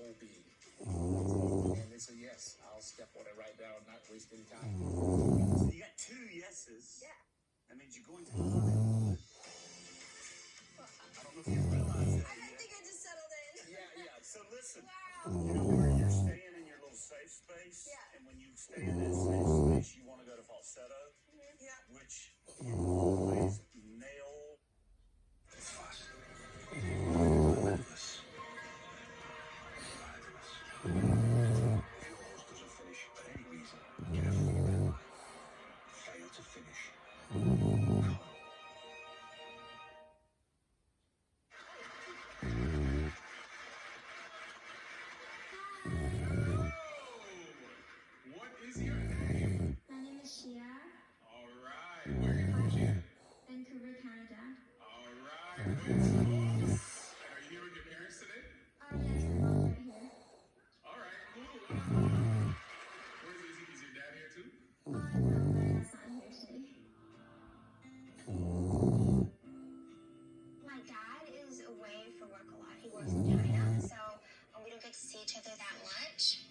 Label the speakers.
Speaker 1: well-being. And it's a yes. I'll step on it right now and not waste any time.
Speaker 2: So you got 2 yeses.
Speaker 3: Yeah.
Speaker 2: That means you're going to love it. I don't know if you realize that
Speaker 3: I
Speaker 2: yet.
Speaker 3: think I just settled in.
Speaker 2: Yeah. So listen,
Speaker 3: Wow.
Speaker 2: you know where you're staying in your little safe space?
Speaker 3: Yeah.
Speaker 2: And when you stay in that safe space, you want to go to falsetto,
Speaker 3: Yeah.
Speaker 2: which you always nail. It's fast. Relentless. It almost doesn't finish for any reason. Careful. Fail to finish.
Speaker 4: What is your name?
Speaker 5: My name is Shia.
Speaker 4: All right. Where are you from, Jen?
Speaker 5: Vancouver, Canada.
Speaker 4: All right. Way to go. And are you here with your parents today?
Speaker 5: Yes, my mom's right here.
Speaker 4: All right. Cool. Where's Izzy? Is your dad here too?
Speaker 5: No, my dad's not here today. My dad is away for work a lot. He works in China, so we don't get to see each other that much.